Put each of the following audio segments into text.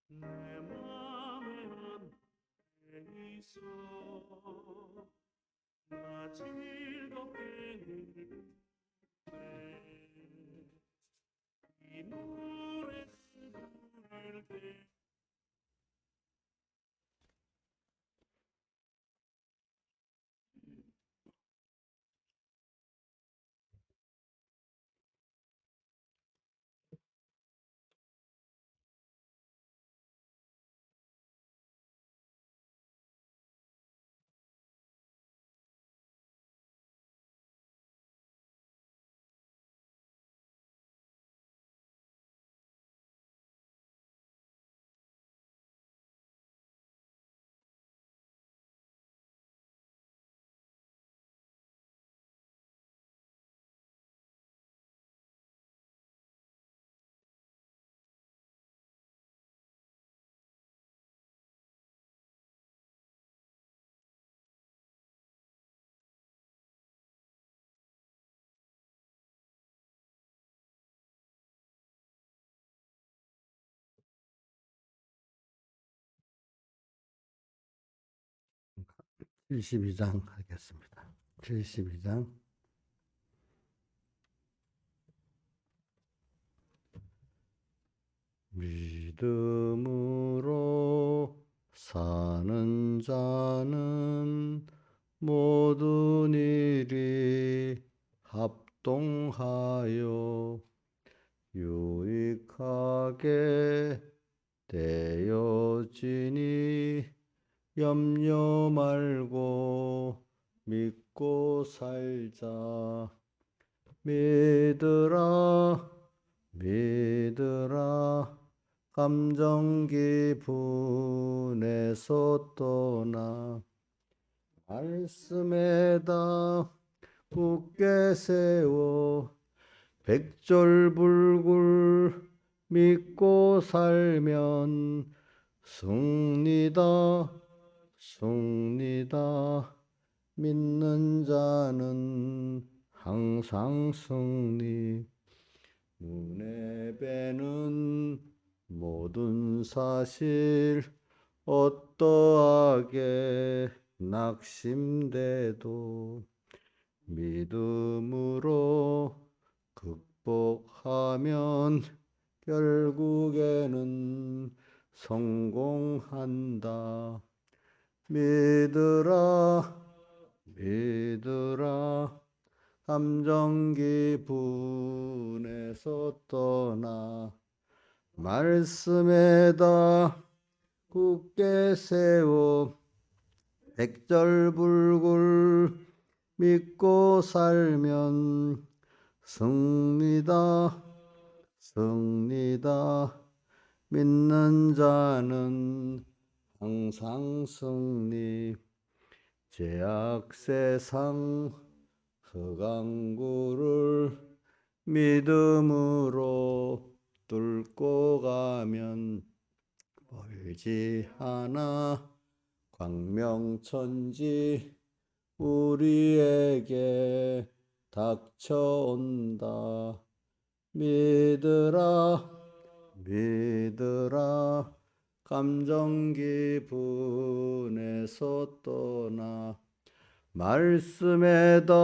내 맘에 안에 있어 나 즐겁게 이 노래 부를 때 72장 하겠습니다. 72장. 믿음으로 사는 자는 모든 일이 합동하여 유익하게 되어지니 염려 말고 믿고 살자. 믿으라 믿으라 감정 기분에서 떠나 말씀에다 굳게 세워 백절불굴 믿고 살면 승리다 승리다. 믿는 자는 항상 승리. 눈에 뵈는 모든 사실 어떠하게 낙심돼도 믿음으로 극복하면 결국에는 성공한다. 믿으라 믿으라 감정 기분에서 떠나 말씀에다 굳게 세워 백절불굴 믿고 살면 승리다 승리다. 믿는 자는 항상 승리. 죄악 세상 흑암굴을 믿음으로 뚫고 가면 멀지 않아 광명천지 우리에게 닥쳐온다. 믿으라 믿으라 감정 기분에서 떠나 말씀에다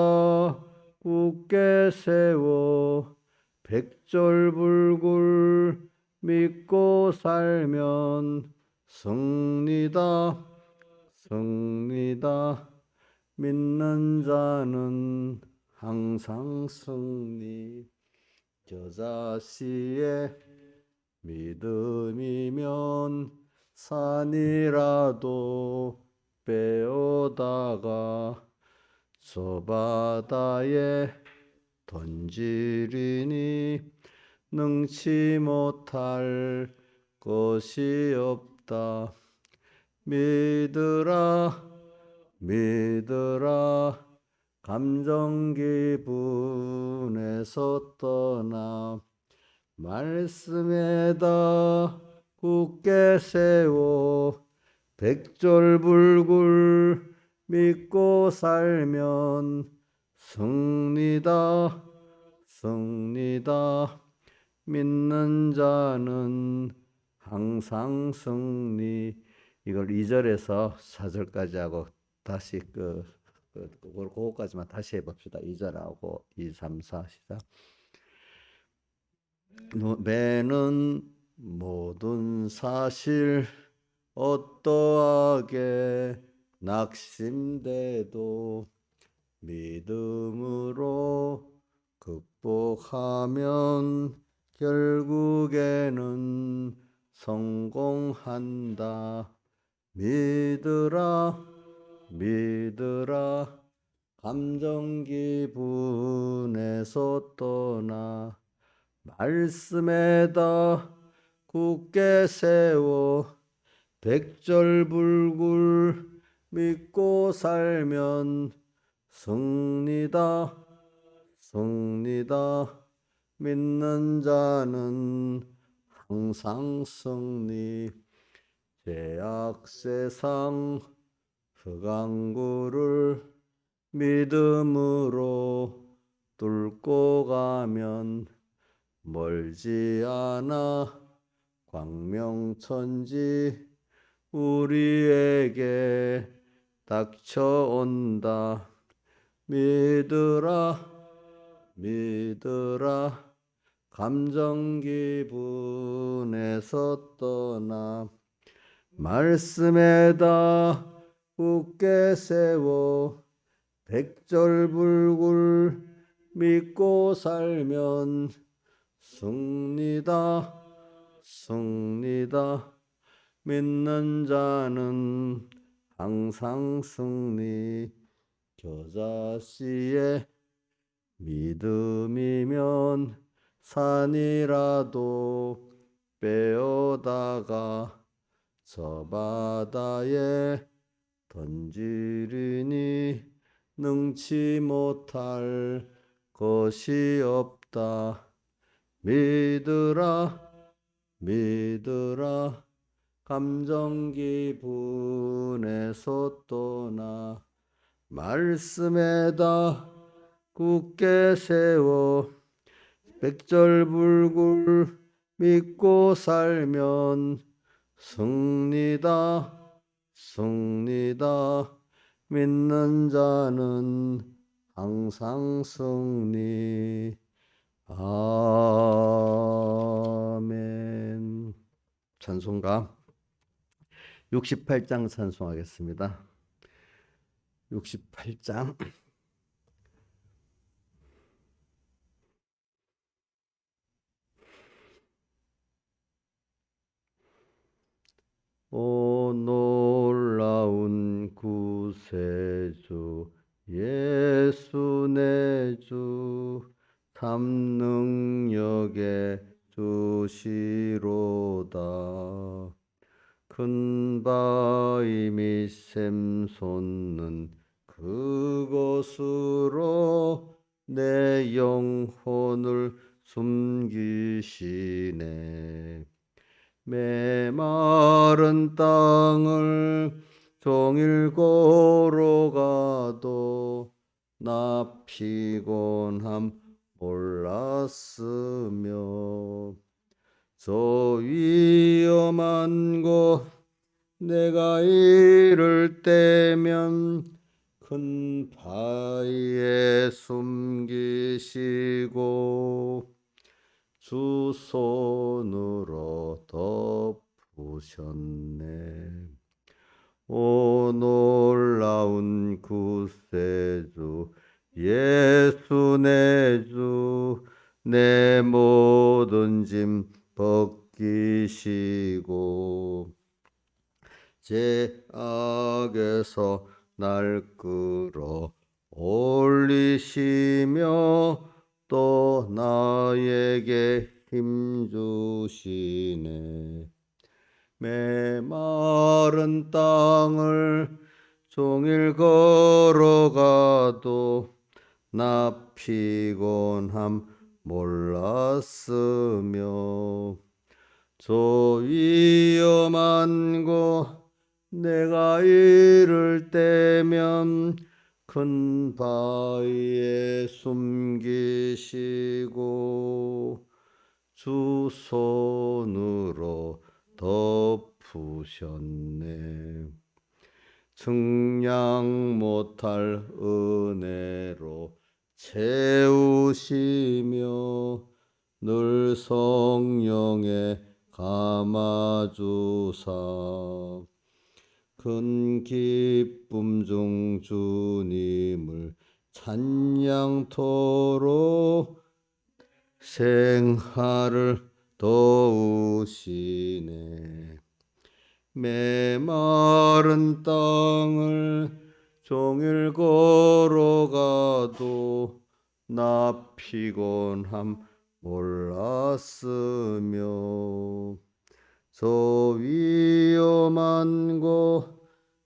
굳게 세워 백절불굴 믿고 살면 승리다 승리다. 믿는 자는 항상 승리. 겨자씨의 믿음이면 산이라도 빼어다가 저 바다에 던지리니 능치 못할 것이 없다. 믿으라 믿으라 감정 기분에서 떠나 말씀에다 굳게 세워 백절불굴 믿고 살면 승리다 승리다. 믿는 자는 항상 승리. 이걸 2절에서 4절까지 하고 다시 그거까지만 다시 해봅시다. 2절하고 2, 3, 4 시작. 매는 모든 사실 어떠하게 낙심돼도 믿음으로 극복하면 결국에는 성공한다. 믿으라 믿으라 감정 기분에서 떠나 말씀에다 굳게 세워 백절불굴 믿고 살면 승리다 승리다. 믿는 자는 항상 승리. 죄악 세상 흑암굴을 믿음으로 뚫고 가면 멀지 않아 광명천지 우리에게 닥쳐온다. 믿으라 믿으라 감정 기분에서 떠나 말씀에다 굳게 세워 백절불굴 믿고 살면 승리다 승리다 믿는 자는 항상 승리. 겨자씨의 믿음이면 산이라도 빼어다가 저 바다에 던지리니 능치 못할 것이 없다. 믿으라 믿으라 감정 기분에서 떠나 말씀에다 굳게 세워 백절불굴 믿고 살면 승리다 승리다 믿는 자는 항상 승리. 아멘. 찬송가 68장 찬송하겠습니다. 68장 오 놀라운 구세주 예수 내 주 삼능력의 주시로다. 큰 바위 및 샘솟는 그곳으로 내 영혼을 숨기시네. 메마른 땅을 종일 걸어가도 나 피곤함 몰랐으며 저 위험한 곳 내가 이를 때면 큰 바위에 숨기시고 주 손으로 덮으셨네. 오 놀라운 구세주 예수 내 주 내 모든 짐 벗기시고 죄악에서 날 끌어 올리시며 또 나에게 힘 주시네. 메마른 땅을 종일 걸어가도 나 피곤함 몰랐으며 저 위험한 곳 내가 이를 때면 큰 바위에 숨기시고 주 손으로 덮으셨네. 측량 못할 은혜로 채우시며 늘 성령에 감아주사 큰 기쁨 중 주님을 찬양토록 생활을 도우시네. 메마른 땅을 종일 걸어가도 나 피곤함 몰랐으며 저 위험한 곳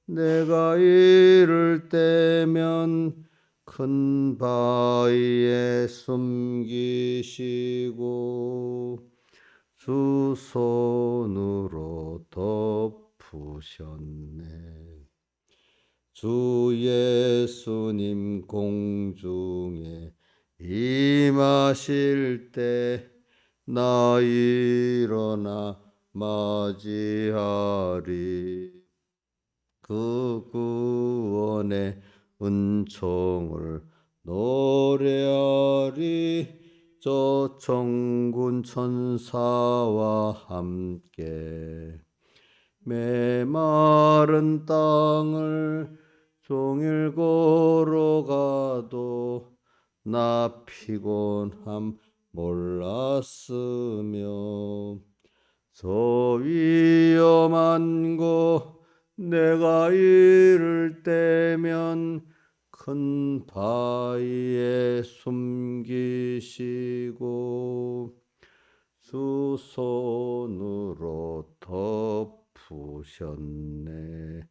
내가 이를 때면 큰 바위에 숨기시고 주 손으로 덮으셨네. 주 예수님 공중에 임하실 때 나 일어나 맞이하리. 그 구원의 은총을 노래하리. 저 천군 천사와 함께 메마른 땅을 종일 걸어가도 나 피곤함 몰랐으며 저 위험한 곳 내가 이를 때면 큰 바위에 숨기시고 두 손으로 덮으셨네.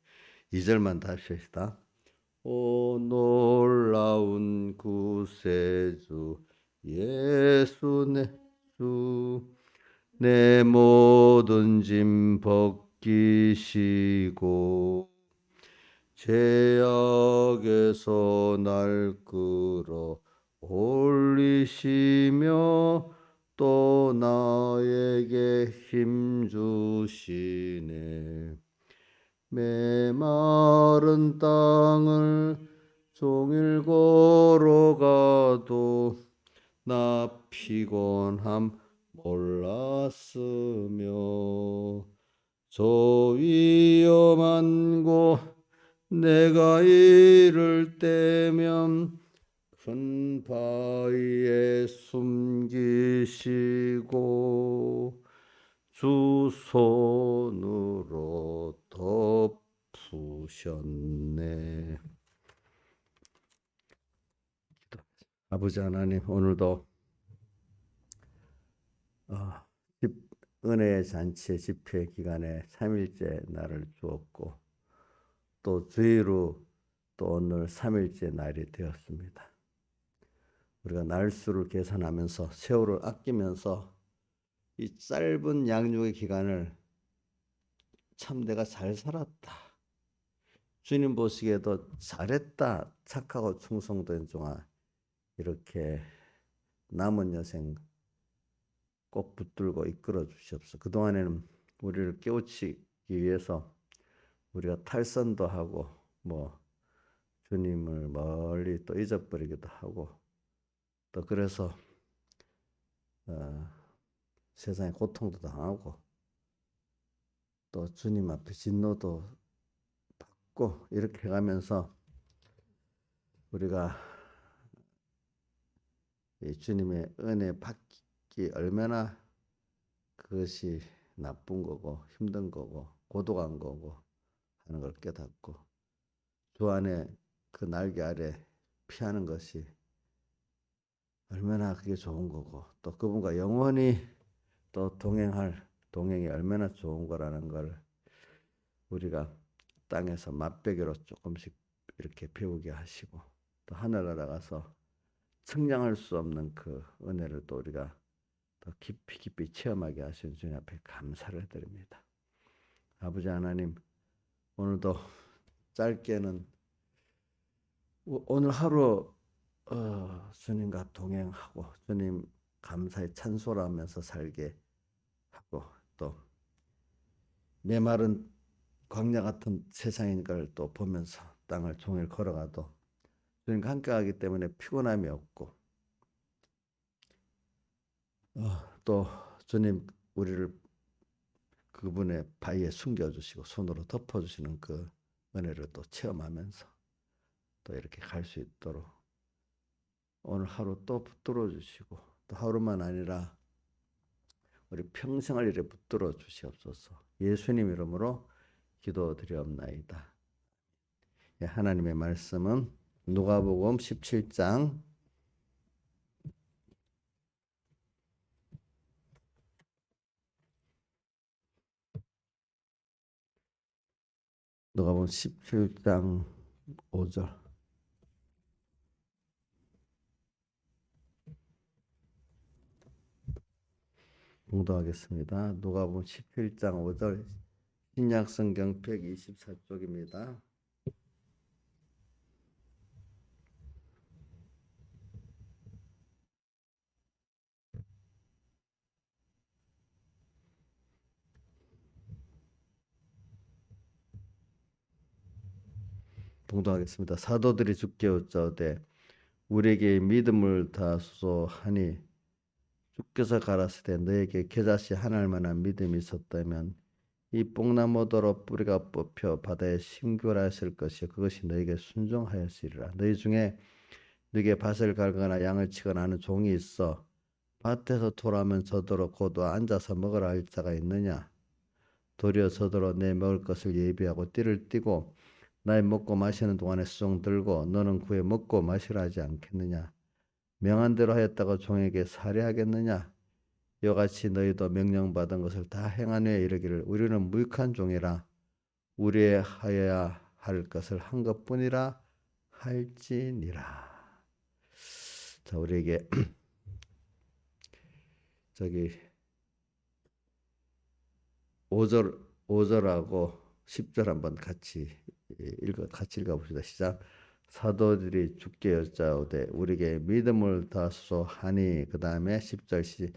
2절만 다시 합시다. 오 놀라운 구세주 예수 내 모든 짐 벗기시고 죄악에서 날 끌어 올리시며 또 나에게 힘 주시네. 메마른 땅을 종일 걸어가도 나 피곤함 몰랐으며 저 위험한 곳 내가 이를 때면 큰 바위에 숨기시고 주 손으로 덮으셨네. 아버지 하나님, 오늘도 은혜의 잔치의 집회 기간에 3일째 날을 주었고 또 주의로 또 오늘 3일째 날이 되었습니다. 우리가 날수를 계산하면서 세월을 아끼면서 이 짧은 양육의 기간을 참 내가 잘 살았다. 주님 보시기에도 잘했다. 착하고 충성된 종아. 이렇게 남은 여생 꼭 붙들고 이끌어 주시옵소서. 그동안에는 우리를 깨우치기 위해서 우리가 탈선도 하고 주님을 멀리 또 잊어버리기도 하고 또 그래서 세상에 고통도 당하고 또 주님 앞에 진노도 받고 이렇게 가면서 우리가 이 주님의 은혜 받기 얼마나 그것이 나쁜 거고 힘든 거고 고독한 거고 하는 걸 깨닫고 주 안에 그 날개 아래 피하는 것이 얼마나 그게 좋은 거고 또 그분과 영원히 또 동행할 동행이 얼마나 좋은 거라는 걸 우리가 땅에서 맛배기로 조금씩 이렇게 배우게 하시고 또 하늘 날아가서 측량할 수 없는 그 은혜를 또 우리가 더 깊이 체험하게 하신 주님 앞에 감사를 드립니다. 아버지 하나님, 오늘도 짧게는 오늘 하루 주님과 동행하고 주님 감사에 찬송하면서 살게 하고 또 메마른 광야 같은 세상인 걸 또 보면서 땅을 종일 걸어가도 주님과 함께하기 때문에 피곤함이 없고 또 주님 우리를 그분의 바위에 숨겨주시고 손으로 덮어주시는 그 은혜를 또 체험하면서 또 이렇게 갈 수 있도록 오늘 하루 또 붙들어 주시고 또 하루만 아니라 우리 평생을 이렇게 붙들어 주시옵소서. 예수님 이름으로 기도드리옵나이다. 하나님의 말씀은 누가복음 17장 누가복음 17장 5절 봉독하겠습니다. 누가복음 17장 5절 신약성경 124쪽입니다. 봉독하겠습니다. 사도들이 주께 여짜오되 우리에게 믿음을 다하소서 하니 주께서 가라사대 너에게 겨자씨 하나일 만한 믿음이 있었다면 이 뽕나무더러 뿌리가 뽑혀 바다에 심겨라였을 것이요 그것이 너에게 순종하였으리라. 너희 중에 너에게 밭을 갈거나 양을 치거나 하는 종이 있어 밭에서 돌아오면 저더러 곧 앉아서 먹으라 할 자가 있느냐? 도리어 저더러 내 먹을 것을 예비하고 띠를 띠고 나의 먹고 마시는 동안에 수종 들고 너는 그에 먹고 마시라 하지 않겠느냐? 명한 대로 하였다고 종에게 살해하겠느냐? 이와 같이 너희도 명령받은 것을 다 행한 후에 이르기를 우리는 무익한 종이라 우리의 하여야 할 것을 한 것뿐이라 할지니라. 자, 우리에게 저기 5절하고 10절 한번 같이 읽어봅시다. 시작. 사도들이 주께 여짜오되 우리에게 믿음을 다하소서 하니 그 다음에 10절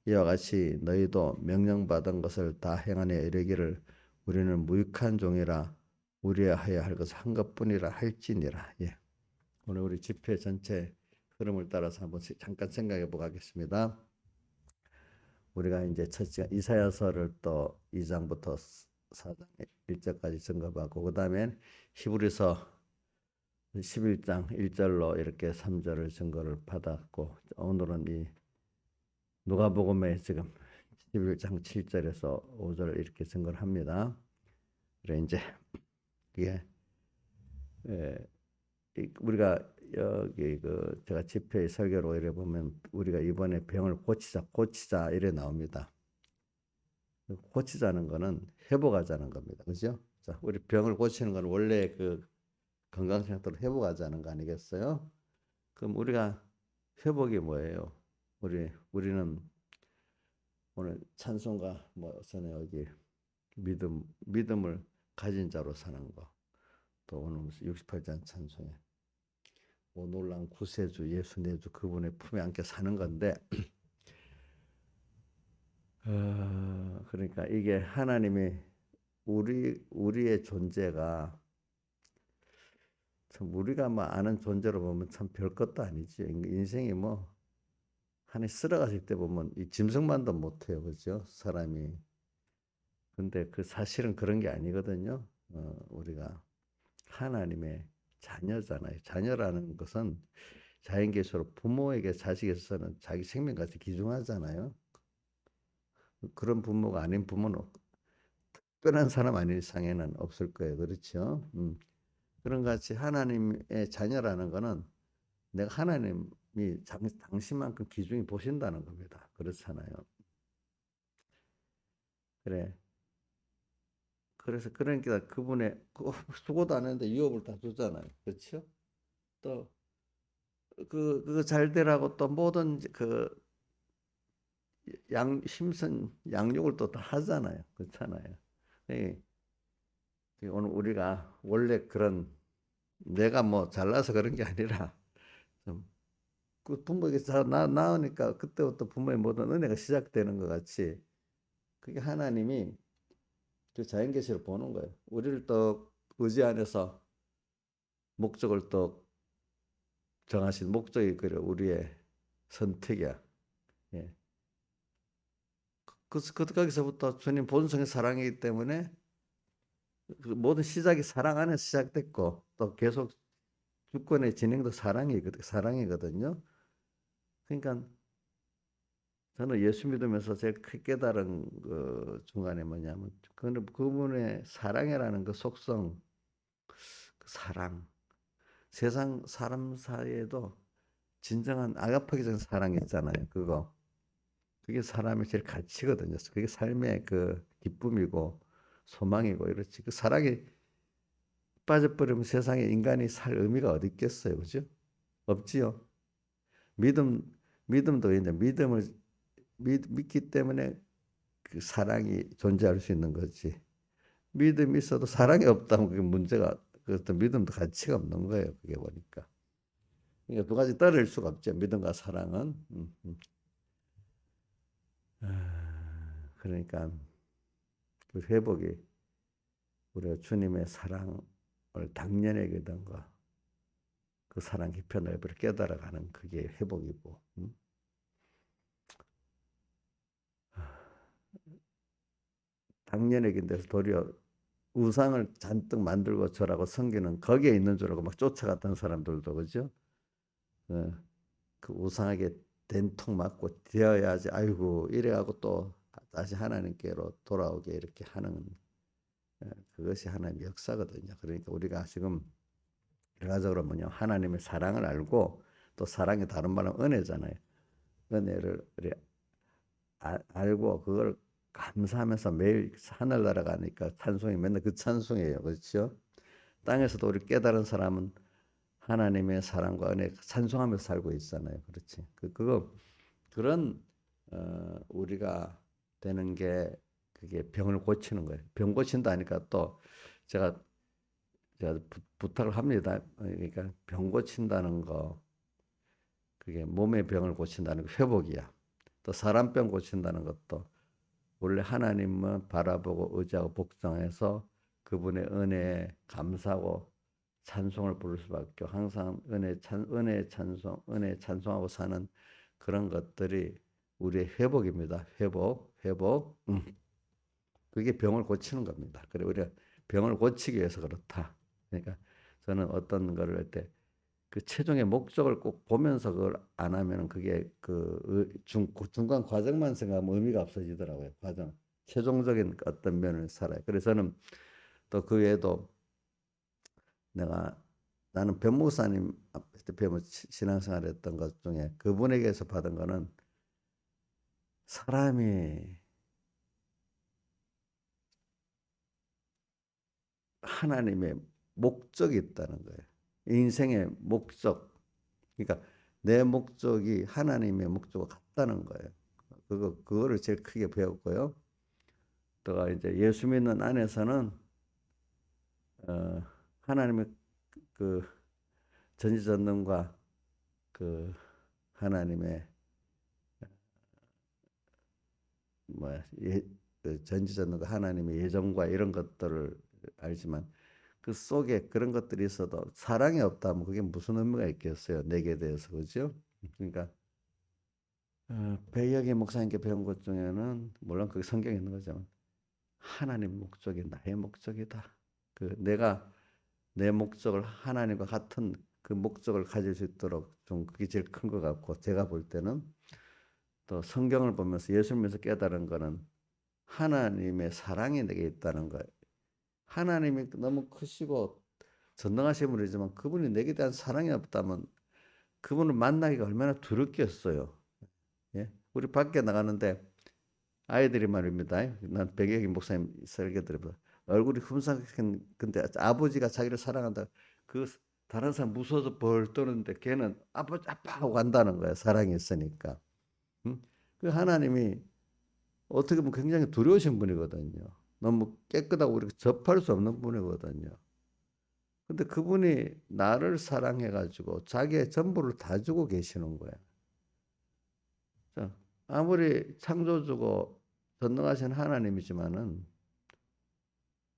이와 같이 너희도 명령받은 것을 다 행하니 이르기를 우리는 무익한 종이라 우리의 하여야 할 것을 한 것뿐이라 할지니라. 예. 오늘 우리 집회 전체 흐름을 따라서 한번 잠깐 생각해 보겠습니다. 우리가 이제 첫 시간 이사야서를 또 2장부터 4장 1절까지 점검하고 그 다음엔 히브리서 11장 1절로 이렇게 3절을 증거를 받았고 오늘은 이 누가복음에 지금 11장 7절에서 5절을 이렇게 증거를 합니다. 그래 이제 이게 우리가 여기 제가 집회 설교로 이래 보면 우리가 이번에 병을 고치자 이래 나옵니다. 고치자는 거는 회복하자는 겁니다. 그죠? 자, 우리 병을 고치는 건 원래 그 건강 상태로 회복하자는 거 아니겠어요? 그럼 우리가 회복이 뭐예요? 우리는 오늘 찬송가 전에 여기 믿음을 가진 자로 사는 거. 또 오늘 68장 찬송에 오 놀라운 구세주 예수 내 주 그분의 품에 안겨 사는 건데 그러니까 이게 하나님이 우리의 존재가 참 우리가 아는 존재로 보면 참 별것도 아니지. 인생이 하나 쓸어가실 때 보면 이 짐승만도 못해요, 그죠? 사람이. 근데 그 사실은 그런 게 아니거든요. 우리가 하나님의 자녀잖아요. 자녀라는 것은 자연계시로 부모에게 자식에서는 자기 생명같이 귀중하잖아요. 그런 부모가 아닌 부모는 특별한 사람 아닌 이상에는 없을 거예요. 그렇죠? 그런 같이 하나님의 자녀라는 것은 내가 하나님이 당신만큼 귀중히 보신다는 겁니다. 그렇잖아요. 그래. 그래서 그러니까 그분의 수고도 안 했는데 유업을 다 주잖아요. 그렇죠? 또 그거 잘 되라고 또 모든 힘쓴 양육을 또 다 하잖아요. 그렇잖아요. 오늘 우리가 원래 그런 내가 잘나서 그런 게 아니라 그 부모에게 낳으니까 그때부터 부모의 모든 은혜가 시작되는 것 같이 그게 하나님이 그 자연계시를 보는 거예요. 우리를 또 의지 안에서 목적을 또 정하신 목적이 그래 우리의 선택이야. 예. 거기서부터 주님 본성의 사랑이기 때문에 그 모든 시작이 사랑 안에서 시작됐고 또 계속 주권의 진행도 사랑이거든요. 그러니까 저는 예수 믿으면서 제일 크게 깨달은 그 중간에 뭐냐면 그분의 사랑이라는 그 속성, 그 사랑. 세상 사람 사이에도 진정한 아가파기적인 사랑이 있잖아요. 그게 사람의 제일 가치거든요. 그게 삶의 그 기쁨이고 소망이고 이렇지. 그 사랑이 빠져버리면 세상에 인간이 살 의미가 어디 있겠어요, 그죠? 없지요. 믿음도 이제 믿음을 믿기 때문에 그 사랑이 존재할 수 있는 거지. 믿음이 있어도 사랑이 없다면 그게 문제가 그것도 믿음도 가치가 없는 거예요. 그게 보니까. 그러니까 두 가지 떨어질 수가 없죠. 믿음과 사랑은. 그러니까 그 회복이 우리가 주님의 사랑 당연하거든가 그 사랑 깊이 넓이를 깨달아가는 그게 회복이고, 당연하긴데서 도리어 우상을 잔뜩 만들고 절하고 섬기는 거기에 있는 줄 알고 막 쫓아갔던 사람들도 그죠? 어, 그 우상에게 된통 맞고 되어야지 아이고 이래가고 또 다시 하나님께로 돌아오게 이렇게 하는 그것이 하나님의 역사거든요. 그러니까 우리가 지금 결과적으로 뭐냐 하나님의 사랑을 알고 또 사랑의 다른 말은 은혜잖아요. 은혜를 알고 그걸 감사하면서 매일 하늘 날아가니까 찬송이 맨날 그 찬송이에요. 그렇죠? 땅에서도 우리 깨달은 사람은 하나님의 사랑과 은혜 찬송하면서 살고 있잖아요. 그렇지? 그런 우리가 되는 게 그게 병을 고치는 거예요. 병 고친다니까 또 제가 부탁을 합니다. 그러니까 병 고친다는 거 그게 몸의 병을 고친다는 거 회복이야. 또 사람 병 고친다는 것도 원래 하나님은 바라보고 의지하고 복종해서 그분의 은혜에 감사하고 찬송을 부를 수밖에 항상 은혜 찬송하고 사는 그런 것들이 우리의 회복입니다. 회복. 그게 병을 고치는 겁니다. 그래 우리가 병을 고치기 위해서 그렇다. 그러니까 저는 어떤 거를 할 때 그 최종의 목적을 꼭 보면서 그걸 안 하면은 그게 중간 과정만 생각하면 의미가 없어지더라고요. 과정. 최종적인 어떤 면을 살아요. 그래서 저는 또 그 외에도 나는 변목사님 앞에 배우면 신앙생활 했던 것 중에 그분에게서 받은 거는 사람이 하나님의 목적이 있다는 거예요. 인생의 목적. 그러니까 내 목적이 하나님의 목적과 같다는 거예요. 그거를 제일 크게 배웠고요. 또 이제 예수 믿는 안에서는 하나님의 그 전지전능과 그 하나님의 그 전지전능과 하나님의 예정과 이런 것들을 알지만 그 속에 그런 것들이 있어도 사랑이 없다면 그게 무슨 의미가 있겠어요? 내게 대해서 그죠? 그러니까 배혁의 목사님께 배운 것 중에는 물론 그게 성경에 있는 거지만 하나님 목적이 나의 목적이다. 내가 내 목적을 하나님과 같은 그 목적을 가질 수 있도록 좀 그게 제일 큰 것 같고 제가 볼 때는 또 성경을 보면서 예수를 믿으면서 깨달은 거는 하나님의 사랑이 내게 있다는 거예요. 하나님이 너무 크시고 전능하신 분이지만 그분이 내게 대한 사랑이 없다면 그분을 만나기가 얼마나 두렵겠어요. 예? 우리 밖에 나가는데 아이들이 말입니다. 난 백예기 목사님 설교 들어봐. 얼굴이 흠삭한 근데 아버지가 자기를 사랑한다. 그 다른 사람 무서워서 벌 떠는데 걔는 아빠 하고 간다는 거야. 사랑이 있으니까. 응? 그 하나님이 어떻게 보면 굉장히 두려우신 분이거든요. 너무 깨끗하고 우리가 접할 수 없는 분이거든요. 근데 그분이 나를 사랑해가지고 자기의 전부를 다 주고 계시는 거야. 자, 아무리 창조주고 전능하신 하나님이지만은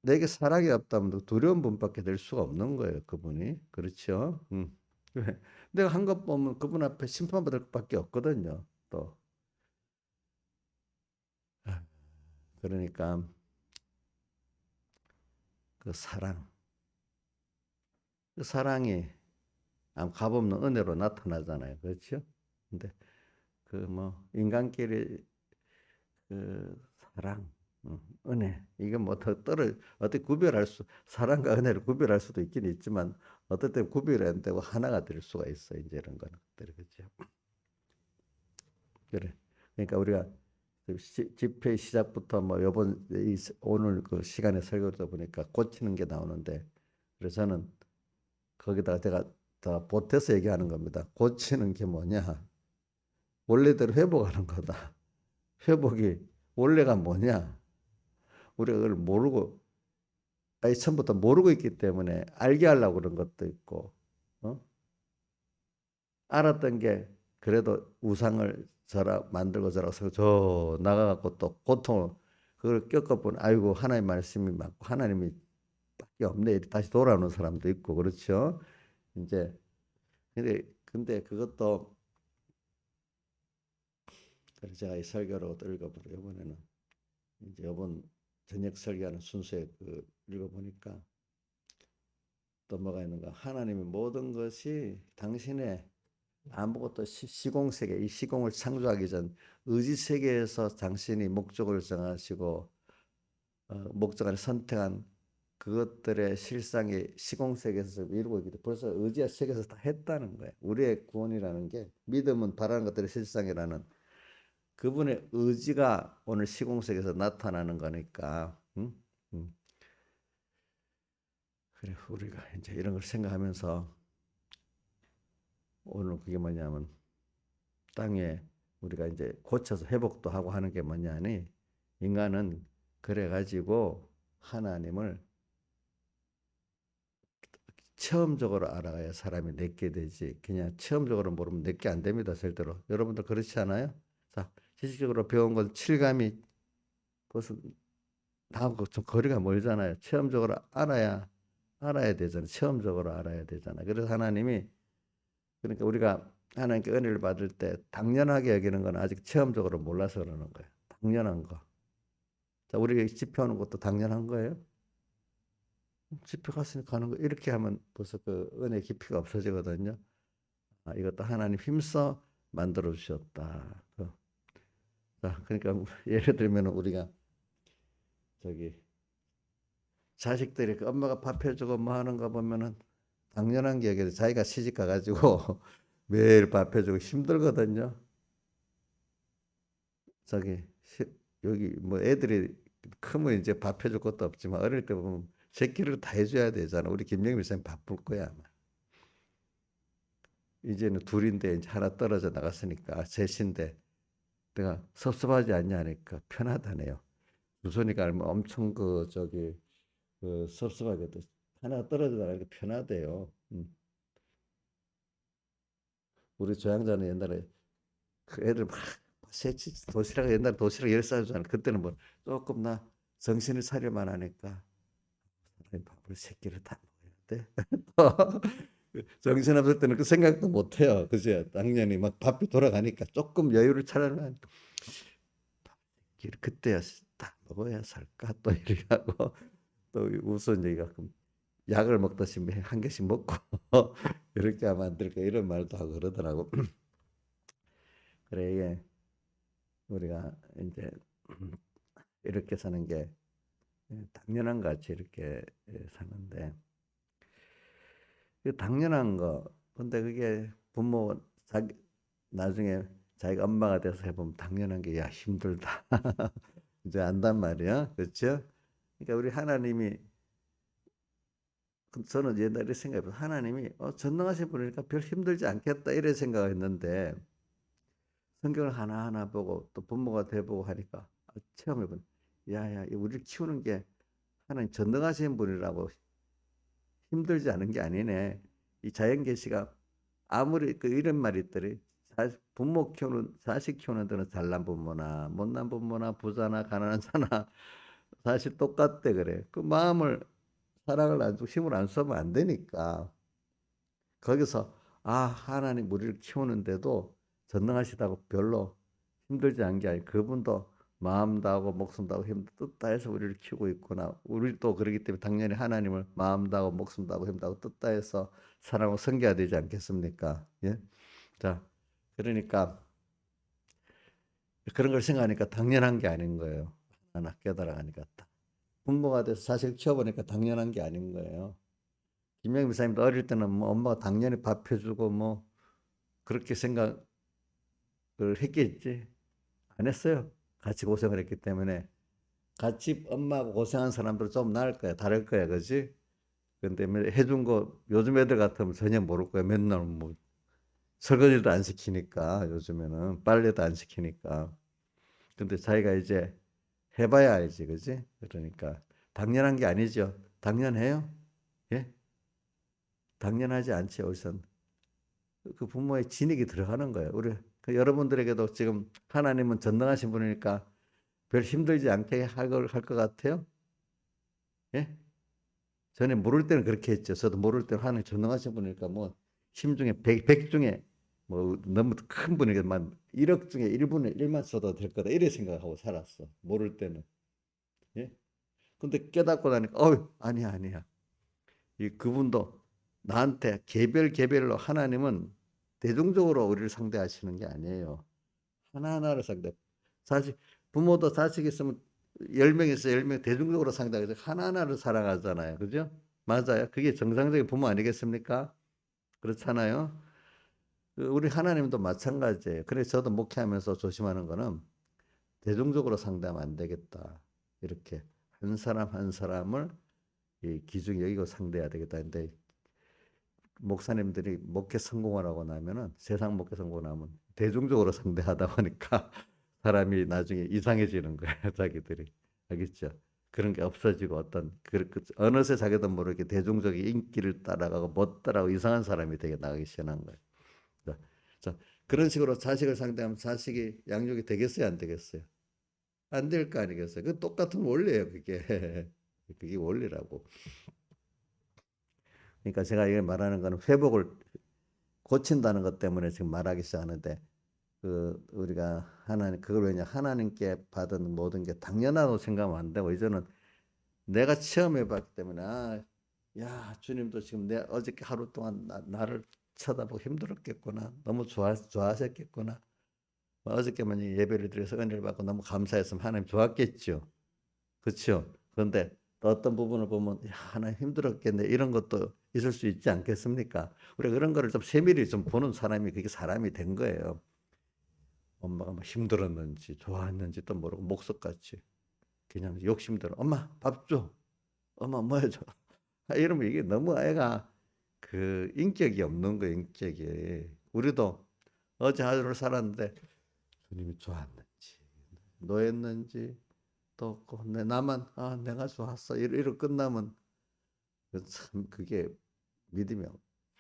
내게 사랑이 없다면 두려운 분밖에 될 수가 없는 거예요. 그분이. 그렇죠? 왜? 내가 한 것 보면 그분 앞에 심판받을 것밖에 없거든요. 또. 그러니까 그 사랑. 그 사랑이 값없는 은혜로 나타나잖아요. 그렇죠? 근데 인간끼리 그 사랑, 은혜 이게 어떻게 사랑과 은혜를 구별할 수도 있긴 있지만 어떨 때 구별이 안 되고 하나가 될 수가 있어. 이제 이런 거는 그렇죠. 그래. 그러니까 우리가 집회 시작부터 오늘 그 시간에 설교하다 보니까 고치는 게 나오는데 그래서 저는 거기다가 제가 더 보태서 얘기하는 겁니다. 고치는 게 뭐냐? 원래대로 회복하는 거다. 회복이 원래가 뭐냐? 우리가 그걸 모르고 처음부터 모르고 있기 때문에 알게 하려고 그런 것도 있고 알았던 게 그래도 우상을 만들고 저라서 저 나가갖고 또 고통을 그걸 겪어보니 아이고 하나님 말씀이 맞고 하나님이 없네. 다시 돌아오는 사람도 있고 그렇죠. 이제 근데 그것도 그래서 제가 이 설교로 또 읽어보려 이번에는 이제 이번 저녁 설교하는 순서에 그 읽어보니까 또 뭐가 있는가? 하나님의 모든 것이 당신의 아무것도 시공세계 이 시공을 창조하기 전 의지 세계에서 당신이 목적을 정하시고 목적을 선택한 그것들의 실상이 시공세계에서 이루고 있기 때문에 벌써 의지와 세계에서 다 했다는 거예요. 우리의 구원이라는 게 믿음은 바라는 것들의 실상이라는 그분의 의지가 오늘 시공세계에서 나타나는 거니까. 그래 우리가 이제 이런 걸 생각하면서 오늘 그게 뭐냐면 땅에 우리가 이제 고쳐서 회복도 하고 하는 게 뭐냐니 인간은 그래 가지고 하나님을 체험적으로 알아야 사람이 내게 되지 그냥 체험적으로 모르면 내게 안 됩니다. 절대로. 여러분들 그렇지 않아요? 자, 지식적으로 배운 건 칠감이 벌써 다하고 좀 거리가 멀잖아요. 체험적으로 알아야 되잖아요. 체험적으로 알아야 되잖아요. 그래서 하나님이 그러니까 우리가 하나님께 은혜를 받을 때 당연하게 여기는 건 아직 체험적으로 몰라서 그러는 거예요. 당연한 거. 자, 우리 집회하는 것도 당연한 거예요. 집회 갔으니까 가는 거 이렇게 하면 벌써 그 은혜 깊이가 없어지거든요. 아, 이것도 하나님 힘써 만들어 주셨다. 자, 그러니까 예를 들면 우리가 저기 자식들이 그 엄마가 밥 해주고 뭐 하는 거 보면은 당연한 게 여기 자기가 시집 가가지고 매일 밥 해주고 힘들거든요. 저기 여기 뭐 애들이 크면 이제 밥 해줄 것도 없지만 어릴 때 보면 새끼를 다 해줘야 되잖아. 우리 김영민 선생 바쁠 거야 아마. 이제는 둘인데 이제 하나 떨어져 나갔으니까 셋인데 내가 섭섭하지 않냐 하니까 편하다네요. 두 손이가 알면 엄청 그 저기 그 섭섭하게도 하나 떨어져 나가니까 편하대요. 우리 조양자는 옛날에 그 애들 막 새치 도시락 옛날에 도시락 10살 주잖아. 그때는 뭐 조금 나 정신을 차릴만 하니까 밥을 세 끼를 다 먹어야 돼. 정신 없을 때는 그 생각도 못 해요. 그죠? 당연히 막 밥이 돌아가니까 조금 여유를 차려면 그때야 다 먹어야 살까 또 이렇게 하고 또 우선 이제 가끔 약을 먹듯이 한 개씩 먹고 이렇게 하면 안 될까 이런 말도 하고 그러더라고. 그래 이게 우리가 이제 이렇게 사는 게 당연한 것 같이 이렇게 사는데 그 당연한 거 근데 그게 부모 자기 나중에 자기가 엄마가 돼서 해보면 당연한 게 야 힘들다 이제 안단 말이야 그렇죠? 그러니까 우리 하나님이 저는 옛날에 생각해서 하나님이 전능하신 분이니까 별 힘들지 않겠다 이래 생각했는데 성경을 하나하나 보고 또 부모가 돼보고 하니까 체험해본 야야 우리를 키우는 게 하나님 전능하신 분이라고 힘들지 않은 게 아니네. 이 자연계시가 아무리 그 이런 말이 있더래. 부모 키우는 자식 키우는 데는 잘난 부모나 못난 부모나 부자나 가난한 자나 사실 똑같대 그래. 그 마음을 사랑을 안 주고 힘을 안 써면 안 되니까 거기서 아 하나님 우리를 키우는데도 전능하시다고 별로 힘들지 않은 게 아니고 그분도 마음 다하고 목숨 다하고 힘 뜻 다해서 우리를 키우고 있구나. 우리도 그러기 때문에 당연히 하나님을 마음 다하고 목숨 다하고 힘 다하고 뜻 다해서 사랑하고 섬겨야 되지 않겠습니까? 예? 자, 그러니까 그런 걸 생각하니까 당연한 게 아닌 거예요. 하나 깨달아가니까 부모가 돼서 자식을 키워보니까 당연한 게 아닌 거예요. 김영미 사님도 어릴 때는 뭐 엄마가 당연히 밥 해주고 뭐 그렇게 생각을 했겠지. 안 했어요. 같이 고생을 했기 때문에 같이 엄마하고 고생한 사람들은 좀 나을 거야. 다를 거야. 그지? 근데 해준 거 요즘 애들 같으면 전혀 모를 거야. 맨날 뭐 설거지도 안 시키니까 요즘에는 빨래도 안 시키니까. 근데 자기가 이제 해봐야 알지. 그지? 그러니까 당연한 게 아니죠. 당연해요? 예? 당연하지 않지. 우선 그 부모의 진익이 들어가는 거예요. 우리 그 여러분들에게도 지금 하나님은 전능하신 분이니까 별 힘들지 않게 할 것 같아요? 예? 전에 모를 때는 그렇게 했죠. 저도 모를 때는 하나님 전능하신 분이니까 뭐 힘 중에 100 중에 뭐 너무 큰 분이니까 막 1억 중에 1분의 1만 써도 될 거다 이래 생각하고 살았어. 모를 때는. 예? 근데 깨닫고 나니까 아니야 아니야. 이 그분도 나한테 개별로 하나님은 대중적으로 우리를 상대하시는 게 아니에요. 하나하나를 상대. 사실 부모도 자식 있으면 10명 있어 10명 대중적으로 상대하죠. 하나하나를 사랑하잖아요. 그죠? 맞아요. 그게 정상적인 부모 아니겠습니까? 그렇잖아요. 우리 하나님도 마찬가지예요. 그래서 저도 목회하면서 조심하는 거는 대중적으로 상대하면 안 되겠다. 이렇게 한 사람 한 사람을 이 기준 여기고 상대해야 되겠다. 근데 목사님들이 목회 성공을 하고 나면은 세상 목회 성공하면 대중적으로 상대하다 보니까 사람이 나중에 이상해지는 거예요. 자기들이. 알겠죠? 그런 게 없어지고 어느새 자기도 모르게 대중적인 인기를 따라가고 못 따라가고 이상한 사람이 되게 나가기 시작한 거예요. 자, 자, 그런 식으로 자식을 상대하면 자식이 양육이 되겠어요, 안 되겠어요? 안 될 거 아니겠어요? 그 똑같은 원리예요, 그게. 그게 원리라고. 그러니까 제가 이걸 말하는 거는 회복을 고친다는 것 때문에 지금 말하기 시작하는데 우리가 그걸 왜냐 하나님께 받은 모든 게 당연하다고 생각하면 안 되고 이제는 내가 체험해 봤기 때문에 야 주님도 지금 내 어저께 하루 동안 나를 쳐다보고 힘들었겠구나 너무 좋아하셨겠구나 어저께만 예배를 드려서 은혜를 받고 너무 감사했으면 하나님 좋았겠죠. 그렇죠. 그런데 또 어떤 부분을 보면 야 하나님 힘들었겠네 이런 것도 있을 수 있지 않겠습니까? 우리가 그런 거를 좀 세밀히 좀 보는 사람이 그게 사람이 된 거예요. 엄마가 뭐 힘들었는지 좋았는지 또 모르고 목석같이 그냥 욕심대로 엄마 밥 줘. 엄마 뭐 해줘. 이러면 이게 너무 애가 그 인격이 없는 거예요. 인격이. 우리도 어제 하루를 살았는데 주님이 좋았는지 노했는지 또 나만 내가 좋았어 이러 끝나면 참 그게 믿음이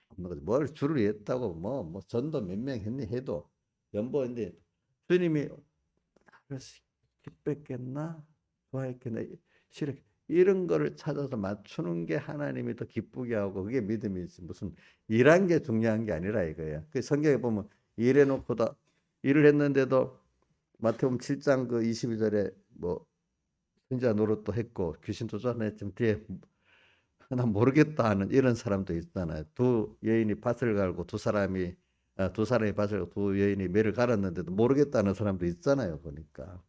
없는 거죠. 뭘 주를 위했다고 뭐 전도 몇 명 했니 해도 연보인데 주님이 나를 기뻤겠나 좋아했겠나 싫어 이런 거를 찾아서 맞추는 게 하나님이 더 기쁘게 하고 그게 믿음이지 무슨 일한 게 중요한 게 아니라 이거야. 그 성경에 보면 일해놓고도 일을 했는데도 마태복음 7장 그 22절에 뭐 혼자 노릇도 했고 귀신도 쫓아냈지만 뒤에 난 모르겠다 하는 이런 사람도 있잖아요. 두 여인이 밭을 갈고 두 사람이 밭을 갈고 두 여인이 매를 갈았는데도 모르겠다는 사람도 있잖아요. 보니까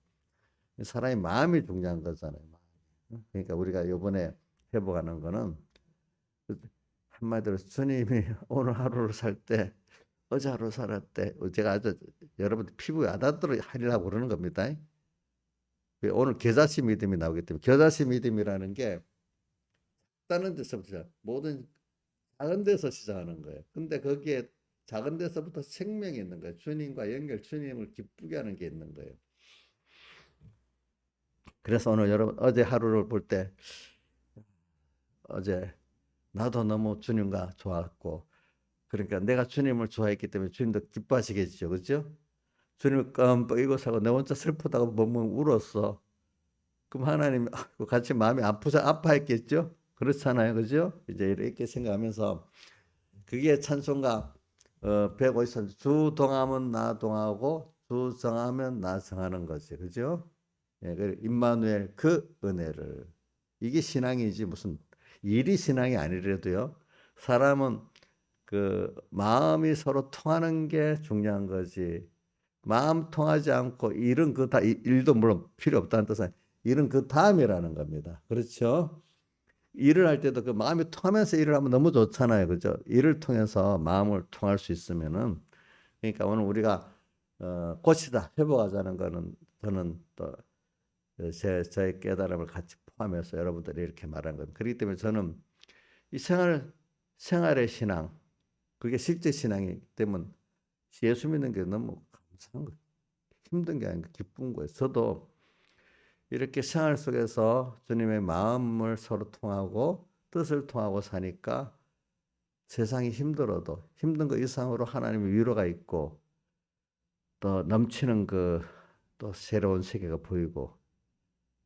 사람의 마음이 중요한 거잖아요. 그러니까 우리가 이번에 회복하는 거는 한마디로 주님이 오늘 하루를 살 때 어제 하루 살았대 제가 아주 여러분들 피부에 와닿도록 하려고 그러는 겁니다. 오늘 겨자씨 믿음이 나오기 때문에 겨자씨 믿음이라는 게 다른 데서부터 모든 작은 데서 시작하는 거예요. 근데 거기에 작은 데서부터 생명이 있는 거예요. 주님과 연결, 주님을 기쁘게 하는 게 있는 거예요. 그래서 오늘 여러분 어제 하루를 볼 때 어제 나도 너무 주님과 좋았고 그러니까 내가 주님을 좋아했기 때문에 주님도 기뻐하시겠죠. 그렇죠? 주님을 깜빡이고 사고 내 혼자 슬프다고 멍멍 울었어. 그럼 하나님 같이 마음이 아파했겠죠? 그렇잖아요. 그죠? 이제 이렇게 생각하면서 그게 찬송가 153. 주 동하면 나 동하고 주 정하면 나 정하는 거지. 그죠? 예, 임마누엘 그 은혜를. 이게 신앙이지 무슨 일이 신앙이 아니라도요. 사람은 그 마음이 서로 통하는 게 중요한 거지. 마음 통하지 않고 일은 일도 물론 필요 없다는 뜻은 일은 그 다음이라는 겁니다. 그렇죠? 일을 할 때도 그 마음이 통하면서 일을 하면 너무 좋잖아요. 그죠? 일을 통해서 마음을 통할 수 있으면은 그러니까 오늘 우리가 고치다 회복하자는 거는 저는 또 저의 깨달음을 같이 포함해서 여러분들이 이렇게 말한 겁니다. 그렇기 때문에 저는 이 생활의 신앙 그게 실제 신앙이기 때문에 예수 믿는 게 너무 감사한 거예요. 힘든 게 아니고 기쁜 거예요. 저도 이렇게 생활 속에서 주님의 마음을 서로 통하고 뜻을 통하고 사니까 세상이 힘들어도 힘든 것 이상으로 하나님의 위로가 있고 또 넘치는 또 새로운 세계가 보이고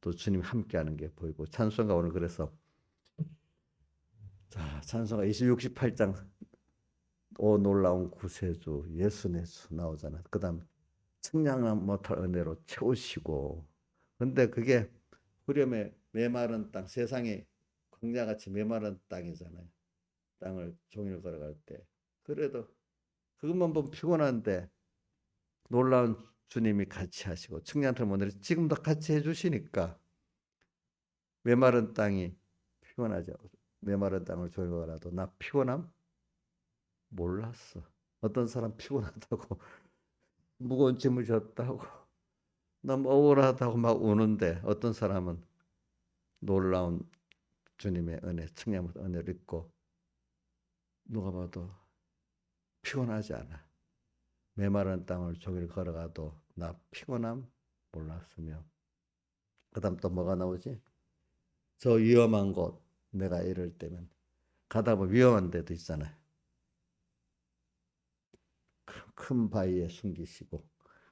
또 주님 함께하는 게 보이고 찬송가 오늘 그래서 자, 찬송가 68장 오 놀라운 구세주 예수 내수 나오잖아. 그다음 측량 못할 은혜로 채우시고. 근데 그게 후렴에 메마른 땅, 세상이 광야같이 메마른 땅이잖아요. 땅을 종일 걸어갈 때. 그래도 그것만 보면 피곤한데 놀라운 주님이 같이 하시고 측량틀 못 내려 지금도 같이 해주시니까 메마른 땅이 피곤하죠. 메마른 땅을 종일 걸어도 나 피곤함 몰랐어. 어떤 사람 피곤하다고 무거운 짐을 졌다고 너무 억울하다고 막 우는데 어떤 사람은 놀라운 주님의 은혜, 측량의 은혜를 입고 누가 봐도 피곤하지 않아. 메마른 땅을 종일 걸어가도 나 피곤함 몰랐으며. 그 다음 또 뭐가 나오지? 저 위험한 곳 내가 이럴 때면 가다 보면 위험한 데도 있잖아요. 큰 바위에 숨기시고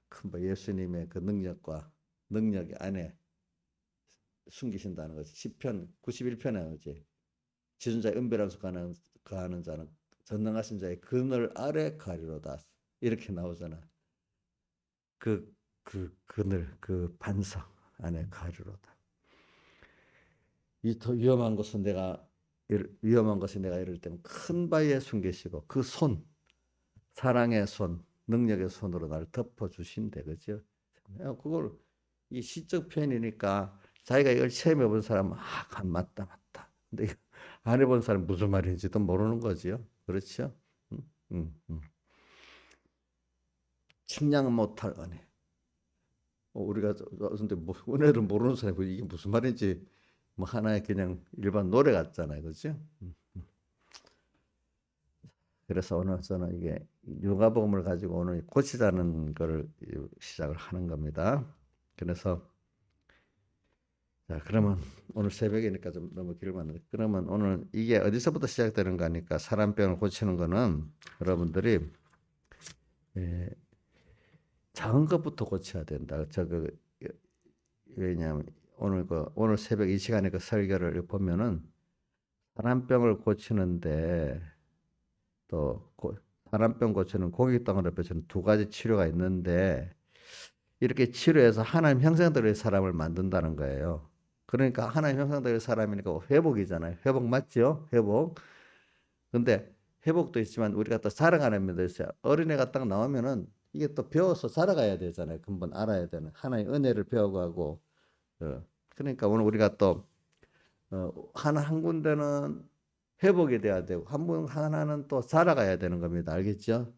큰 바위 예수님의 그 능력과 능력 안에 숨기신다는 거지. 시편 91편에 나오지. 지존자의 은별함수 가하는 자는 전능하신 자의 그늘 아래 가리로다. 이렇게 나오잖아. 그 그늘 그 반석 안에 가리로다. 이 더 위험한 것은 내가 이럴 때면 큰 바위에 숨기시고 그 손, 사랑의 손, 능력의 손으로 나를 덮어 주신대. 그죠? 그걸 이 시적 표현이니까 자기가 이걸 체험해 본 사람은 맞다. 근데 안 해본 사람 무슨 말인지도 모르는 거지요. 그렇죠? 측량 못할 은혜. 우리가 근데 뭐 은혜를 모르는 사람이 이게 무슨 말인지 뭐 하나의 그냥 일반 노래 같잖아요, 그렇죠? 그래서 오늘 저는 이게 누가복음을 가지고 오늘 고치자는 걸 시작을 하는 겁니다. 그래서 자, 그러면 오늘 새벽이니까 좀 너무 길었는데 그러면 오늘 이게 어디서부터 시작되는 거니까 사람병을 고치는 거는 여러분들이 작은 것부터 고쳐야 된다. 왜냐하면 오늘 새벽 이 시간에 그 설교를 보면은 사람병을 고치는데 또 사람병 고치는 고객당을 펴주는 두 가지 치료가 있는데 이렇게 치료해서 하나님 형상대로의 사람을 만든다는 거예요. 그러니까 하나님 형상대로의 사람이니까 회복이잖아요. 회복 맞죠? 회복. 근데 회복도 있지만 우리가 또 자라가는 면도 있어요. 어린애가 딱 나오면은 이게 또 배워서 자라가야 되잖아요. 근본 알아야 되는 하나의 은혜를 배워가고. 그러니까 오늘 우리가 또 한 군데는 회복이 돼야 되고 하나는 또 자라가야 되는 겁니다. 알겠죠?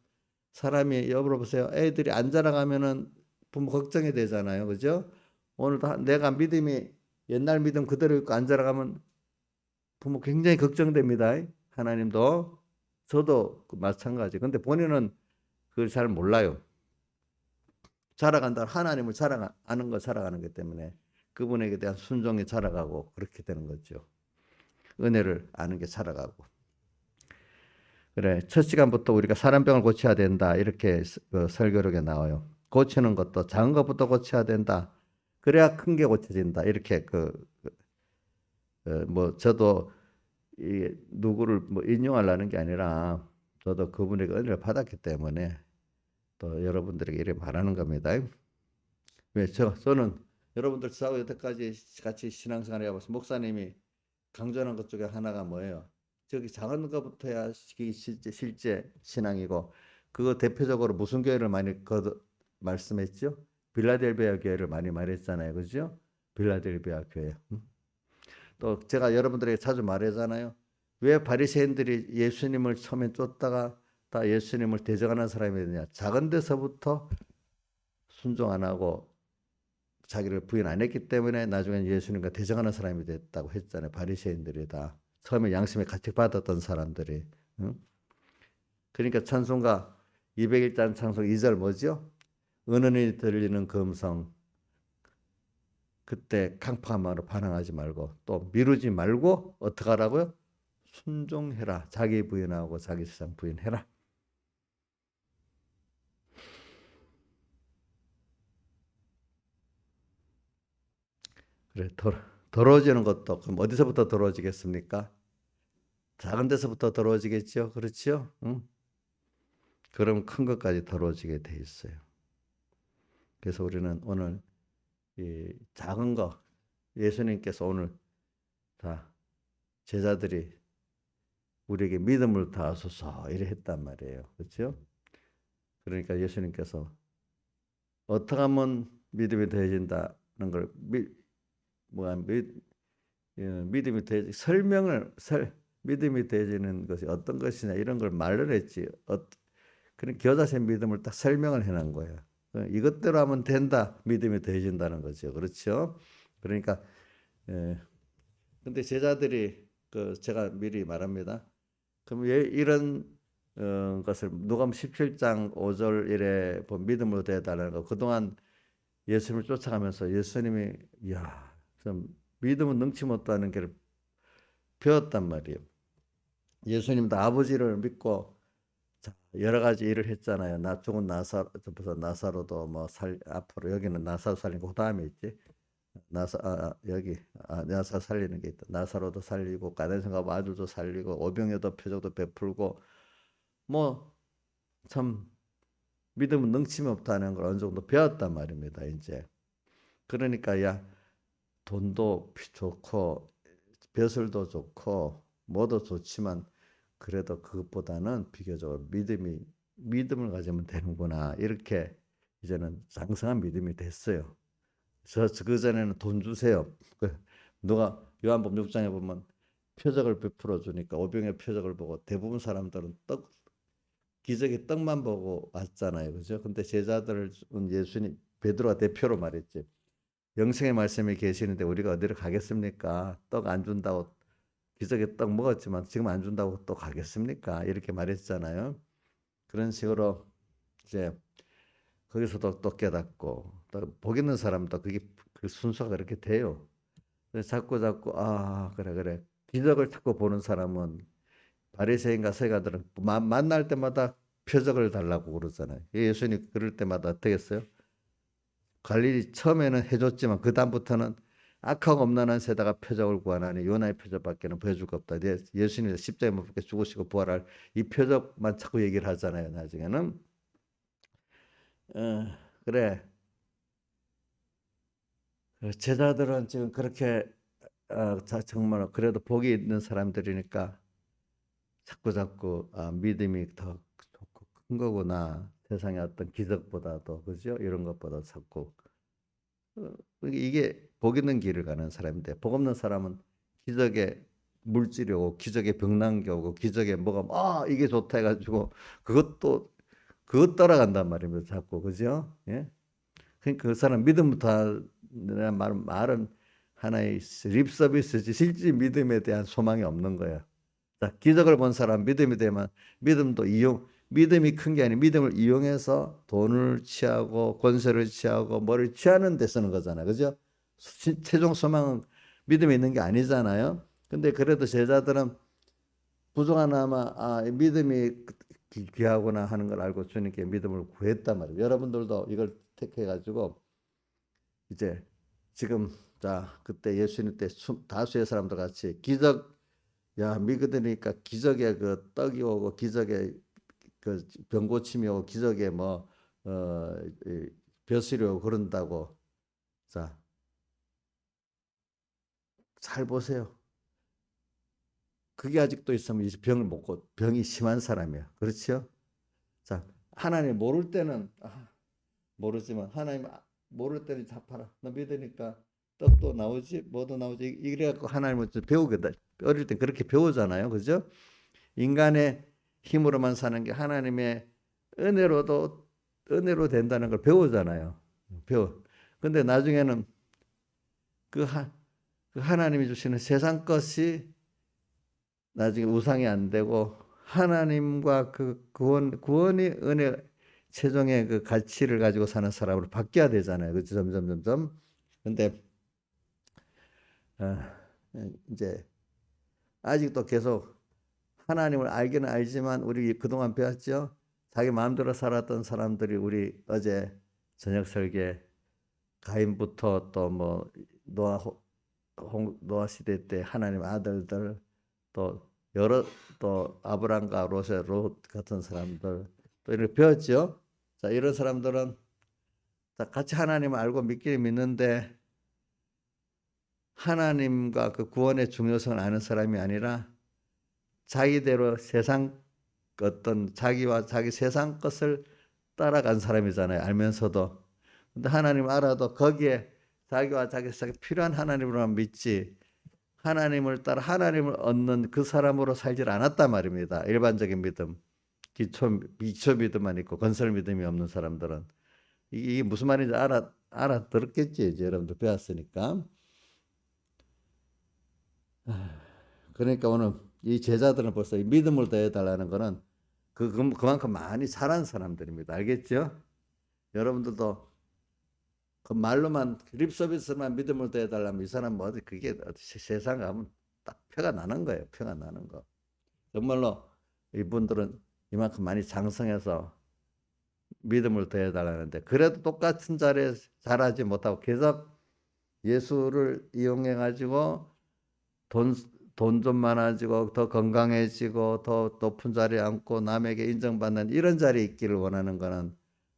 사람이 여러분 보세요. 애들이 안 자라가면은 부모 걱정이 되잖아요. 그죠? 오늘도 내가 믿음이 옛날 믿음 그대로 있고 안 자라가면 부모 굉장히 걱정됩니다. 하나님도 저도 마찬가지. 근데 본인은 그걸 잘 몰라요. 자라간다 하나님을 아는 거 자라가는 것 때문에 그분에게 대한 순종이 자라가고 그렇게 되는 거죠. 은혜를 아는 게 자라가고. 그래, 첫 시간부터 우리가 사람병을 고쳐야 된다. 이렇게 설교록에 나와요. 고치는 것도 작은 것부터 고쳐야 된다. 그래야 큰 게 고쳐진다. 이렇게 뭐 저도 누구를 뭐 인용하려는 게 아니라 저도 그분에게 은혜를 받았기 때문에 또 여러분들에게 이렇게 말하는 겁니다. 왜 저는 여러분들 저하고 여태까지 같이 신앙생활 해봐서 목사님이 강조하는 것 중에 하나가 뭐예요? 저기 작은 것부터야 실제 신앙이고 그거 대표적으로 무슨 교회를 많이 말씀했죠? 빌라델비아 교회를 많이 말했잖아요. 그죠? 빌라델비아 교회. 또 제가 여러분들에게 자주 말하잖아요. 왜 바리새인들이 예수님을 처음에 쫓다가 다 예수님을 대적하는 사람이 되냐? 작은 데서부터 순종 안 하고 자기를 부인 안 했기 때문에 나중에 예수님과 대적하는 사람이 됐다고 했잖아요. 바리새인들이 다 처음에 양심의 가책 받았던 사람들이. 응? 그러니까 찬송가 201장 찬송 2절 뭐죠? 은은히 들리는 금성. 그때 강팍한 마음으로 반항하지 말고 또 미루지 말고 어떻게 하라고요? 순종해라. 자기 부인하고 자기 세상 부인해라. 그래 더러워지는 것도 그럼 어디서부터 더러워지겠습니까? 작은 데서부터 더러워지겠죠. 그렇죠? 응? 그럼 큰 것까지 더러워지게 돼 있어요. 그래서 우리는 오늘 이 작은 거 예수님께서 오늘 다 제자들이 우리에게 믿음을 다하소서 이래 했단 말이에요. 그렇죠? 그러니까 예수님께서 어떻게 하면 믿음이 더해진다는 걸 믿음이 더해지 믿음이 더해지는 것이 어떤 것이냐 이런 걸 말을 했지. 그런 겨자새 믿음을 딱 설명을 해놓은 거예요. 이것대로 하면 된다. 믿음이 더해진다는 거죠. 그렇죠? 그러니까 근데 제자들이 제가 미리 말합니다. 그럼 왜 이런 것을 누가복음 17장 5절 이래 믿음으로 되어달라는 거 그동안 예수님을 쫓아가면서 예수님이 좀 믿음은 능치 못하는 게 배웠단 말이에요. 예수님도 아버지를 믿고 여러 가지 일을 했잖아요. 죽은 나사로도 뭐 앞으로 여기는 나사로 살리고 그 다음에 있지. 나사로 살리는 게 있다. 나사로도 살리고 가데스가 아들도 살리고 오병이어도 표적도 베풀고 뭐 참 믿음은 능침이 없다는 걸 어느 정도 배웠단 말입니다. 이제 그러니까 돈도 좋고 벼슬도 좋고 뭐도 좋지만 그래도 그것보다는 비교적으로 믿음을 가지면 되는구나 이렇게 이제는 장성한 믿음이 됐어요. 그 전에는 돈 주세요. 누가 요한복음 6장에 보면 표적을 베풀어 주니까 오병의 표적을 보고 대부분 사람들은 기적의 떡만 보고 왔잖아요. 그죠? 근데 제자들은 예수님 베드로가 대표로 말했지. 영생의 말씀이 계시는데 우리가 어디를 가겠습니까? 떡 안 준다고 기적의 떡 먹었지만 지금 안 준다고 또 가겠습니까? 이렇게 말했잖아요. 그런 식으로 이제 거기서도 또 깨닫고 또 복 있는 사람도 그게 그 순서가 그렇게 돼요. 그래서 자꾸 그래 기적을 자꾸 보는 사람은 바리새인과 서기관들은 만날 때마다 표적을 달라고 그러잖아요. 예수님 그럴 때마다 어떻게 했어요? 갈릴리 처음에는 해줬지만 그 다음부터는 악하고 엄란한 세다가 표적을 구하나니 요나의 표적밖에는 보여줄 거 없다. 예수님이 십자가에 못 박혀 죽으시고 부활할 이 표적만 자꾸 얘기를 하잖아요. 나중에는 그래 제자들은 지금 그렇게 정말 그래도 복이 있는 사람들이니까 자꾸 믿음이 더 좋고 큰 거구나. 세상의 어떤 기적보다도 그죠? 이런 것보다 자꾸 이게 복 있는 길을 가는 사람인데 복 없는 사람은 기적에 물질이 오고 기적에 병난 게 오고 기적에 뭐가 이게 좋다 해가지고 그것 따라간단 말입니다. 자꾸 그죠? 예? 그러니까 그 사람 믿음부터 내가 말은 하나의 립 서비스지 실제 믿음에 대한 소망이 없는 거야. 자, 기적을 본 사람 믿음이 되면 믿음이 큰 게 아니라 믿음을 이용해서 돈을 취하고 권세를 취하고 뭐를 취하는 데 쓰는 거잖아요. 그죠? 최종 소망은 믿음이 있는 게 아니잖아요. 근데 그래도 제자들은 부족하나마 믿음이 귀하구나 하는 걸 알고 주님께 믿음을 구했단 말이에요. 여러분들도 이걸 택해가지고 이제 지금 그때 예수님 때 다수의 사람들 같이 기적 믿으니까 기적의 그 떡이 오고 기적의 그 병고침이 오고 기적의 벼슬이 오고 그런다고 잘 보세요. 그게 아직도 있으면 이제 병을 먹고 병이 심한 사람이야. 그렇죠? 하나님 모를 때는 모르지만 하나님 모를 때는 잡아라. 너 믿으니까 떡도 나오지 뭐도 나오지 이래갖고 하나님을 배우거든. 어릴 때 그렇게 배우잖아요. 그죠? 인간의 힘으로만 사는 게 하나님의 은혜로 된다는 걸 배우잖아요. 근데 나중에는 그 하나님이 주시는 세상 것이 나중에 우상이 안 되고 하나님과 그 구원이 은혜 최종의 그 가치를 가지고 사는 사람으로 바뀌어야 되잖아요. 그렇죠? 점점. 근데 이제 아직도 계속 하나님을 알기는 알지만 우리 그동안 배웠죠. 자기 마음대로 살았던 사람들이 우리 어제 저녁 설계 가인부터 또 뭐 노아 시대 때 하나님 아들들 또 여러 또 아브람과 롯 같은 사람들 또 이렇게 배웠죠. 자, 이런 사람들은 같이 하나님을 알고 믿기는 믿는데 하나님과 그 구원의 중요성을 아는 사람이 아니라 자기대로 세상 어떤 자기와 자기 세상 것을 따라간 사람이잖아요. 알면서도. 근데 하나님 알아도 거기에 자기와 자기 필요한 하나님으로만 믿지 하나님을 따라 하나님을 얻는 그 사람으로 살질 않았단 말입니다. 일반적인 믿음. 기초 믿음만 있고 건설 믿음이 없는 사람들은 이게 무슨 말인지 알아들었겠지. 이제 여러분들 배웠으니까. 그러니까 오늘 이 제자들은 벌써 이 믿음을 더해달라는 거는 그만큼 많이 자란 사람들입니다. 알겠죠? 여러분들도 그 말로만 립 서비스만 믿음을 더해달라면 이 사람 뭐 어디 그게 세상 가면 딱 표가 나는 거예요. 표가 나는 거. 정말로 이분들은 이만큼 많이 장성해서 믿음을 더해달라는데 그래도 똑같은 자리에 자라지 못하고 계속 예수를 이용해 가지고 돈 좀 많아지고 더 건강해지고 더 높은 자리에 앉고 남에게 인정받는 이런 자리에 있기를 원하는 거는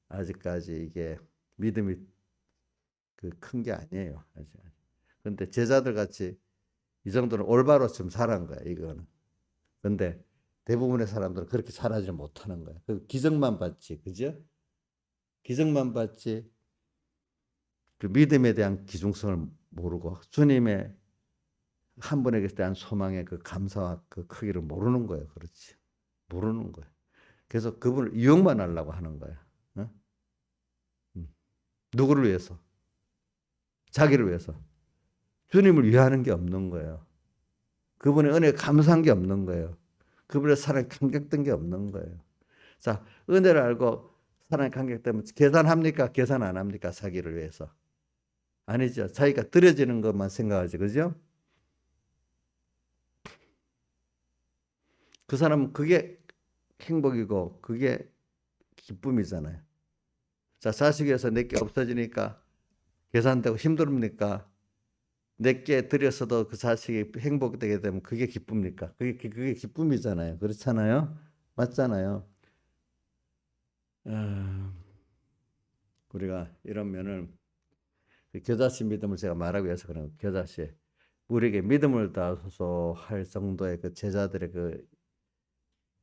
아직까지 이게 믿음이 그 큰 게 아니에요. 아직. 근데 제자들 같이 이 정도는 올바로 좀 자란 거야, 이거는. 근데 대부분의 사람들은 그렇게 자라지 못하는 거야. 그 기적만 받지, 그죠? 기적만 받지 그 믿음에 대한 기중성을 모르고 주님의 한 분에게 대한 소망의 그 감사와 그 크기를 모르는 거예요. 그렇지. 모르는 거예요. 그래서 그분을 이용만 하려고 하는 거예요. 어? 누구를 위해서? 자기를 위해서. 주님을 위하는 게 없는 거예요. 그분의 은혜에 감사한 게 없는 거예요. 그분의 사랑에 감격된 게 없는 거예요. 자, 은혜를 알고 사랑에 감격되면 계산합니까? 계산 안 합니까? 자기를 위해서. 아니죠. 자기가 드려지는 것만 생각하지. 그죠? 그 사람은 그게 행복이고 그게 기쁨이잖아요. 자, 자식 위해서 내게 없어지니까 계산되고 힘듭니까? 내게 드렸어도 그 자식이 행복되게 되면 그게 기쁩니까? 그게 기쁨이잖아요. 그렇잖아요. 맞잖아요. 우리가 이런 면을 겨자씨 믿음을 제가 말하기 위해서 그런 겨자씨 우리에게 믿음을 다소서 할 정도의 그 제자들의 그